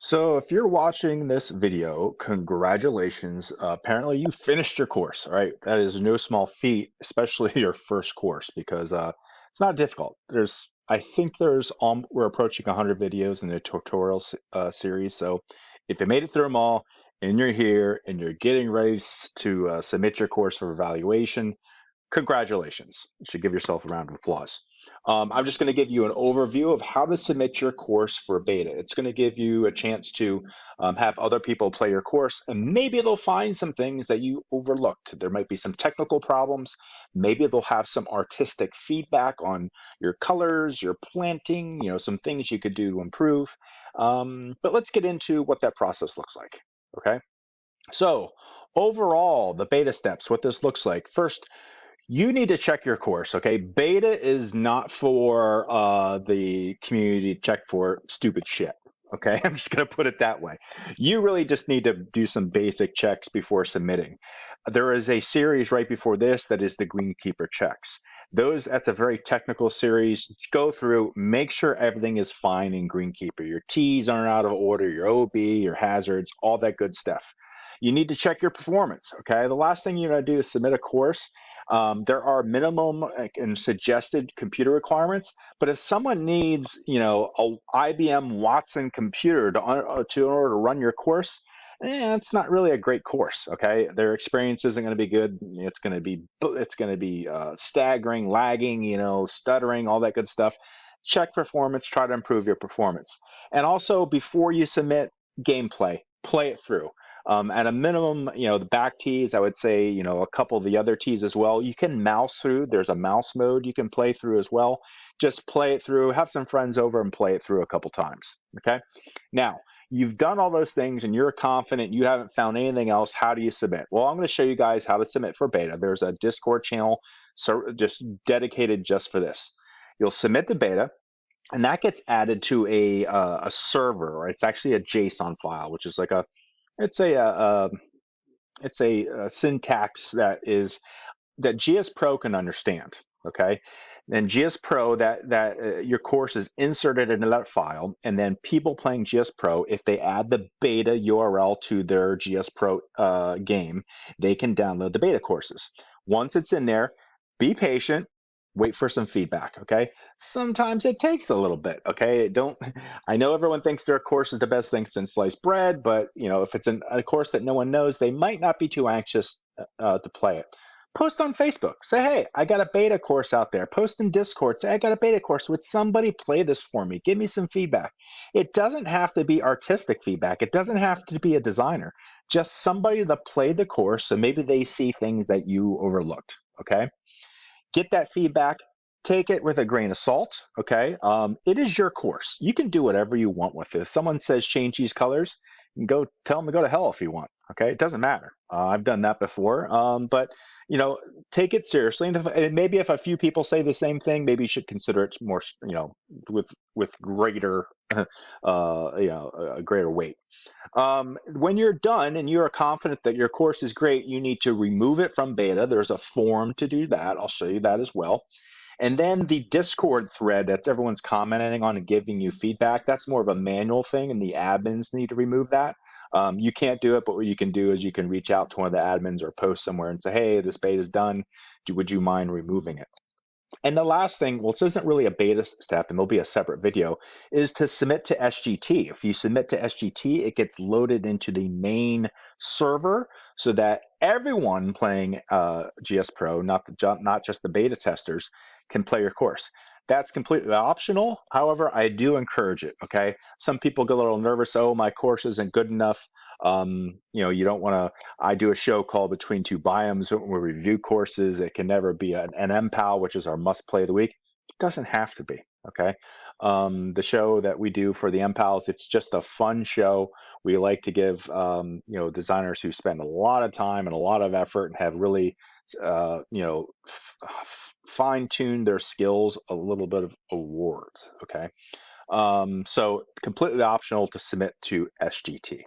So if you're watching this video, congratulations. Apparently you finished your course. All right. That is no small feat, especially your first course, because it's not difficult. I think we're approaching 100 videos in the tutorial series. So if you made it through them all and you're here and you're getting ready to submit your course for evaluation, congratulations. You should give yourself a round of applause. I'm just going to give you an overview of how to submit your course for beta. It's going to give you a chance to have other people play your course, and maybe they'll find some things that you overlooked. There might be some technical problems. Maybe they'll have some artistic feedback on your colors, your planting, some things you could do to improve. But let's get into what that process looks like. Okay. So overall, the beta steps, what this looks like. First, you need to check your course, okay? Beta is not for the community to check for stupid shit, okay? I'm just going to put it that way. You really just need to do some basic checks before submitting. There is a series right before this that is the Greenkeeper checks. That's a very technical series. Go through, make sure everything is fine in Greenkeeper. Your T's aren't out of order, your OB, your hazards, all that good stuff. You need to check your performance, okay? The last thing you're going to do is submit a course. There are minimum and suggested computer requirements, but if someone needs, a IBM Watson computer in order to run your course, it's not really a great course. Okay, their experience isn't going to be good. It's going to be staggering, lagging, stuttering, all that good stuff. Check performance. Try to improve your performance, and also before you submit gameplay, play it through. At a minimum, the back tees, I would say, a couple of the other tees as well. You can mouse through. There's a mouse mode you can play through as well. Just play it through, have some friends over and play it through a couple times. Okay. Now, you've done all those things and you're confident you haven't found anything else. How do you submit? Well, I'm going to show you guys how to submit for beta. There's a Discord channel just dedicated just for this. You'll submit the beta, and that gets added to a server, or it's actually a JSON file, which is like it's a, uh, it's a syntax that GS Pro can understand. Okay, and GS Pro that your course is inserted into that file, and then people playing GS Pro, if they add the beta URL to their GS Pro game, they can download the beta courses. Once it's in there, be patient. Wait for some feedback, okay? Sometimes it takes a little bit, okay? I know everyone thinks their course is the best thing since sliced bread, but if it's a course that no one knows, they might not be too anxious to play it. Post on Facebook. Say, hey, I got a beta course out there. Post in Discord. Say, I got a beta course. Would somebody play this for me? Give me some feedback. It doesn't have to be artistic feedback. It doesn't have to be a designer. Just somebody that played the course, so maybe they see things that you overlooked, okay? Get that feedback. Take it with a grain of salt, okay? It is your course. You can do whatever you want with this. Someone says change these colors, you can go tell them to go to hell if you want, okay? It doesn't matter. I've done that before, but take it seriously. And maybe if a few people say the same thing, maybe you should consider it more, with greater, a greater weight. When you're done and you're confident that your course is great, you need to remove it from beta. There's a form to do that. I'll show you that as well. And then the Discord thread that everyone's commenting on and giving you feedback, that's more of a manual thing, and the admins need to remove that. You can't do it, but what you can do is you can reach out to one of the admins or post somewhere and say, hey, this beta is done. Would you mind removing it? And the last thing, well, this isn't really a beta step, and there'll be a separate video, is to submit to SGT. If you submit to SGT, it gets loaded into the main server so that everyone playing GS Pro, not just the beta testers, can play your course. That's completely optional. However, I do encourage it, okay? Some people get a little nervous, oh, my course isn't good enough. You don't want to. I do a show called Between Two Biomes where we review courses. It can never be an MPAL, which is our must play of the week. It doesn't have to be, okay? The show that we do for the MPALs, it's just a fun show. We like to give, designers who spend a lot of time and a lot of effort and have really, fine-tuned their skills a little bit of awards, okay? So completely optional to submit to SGT.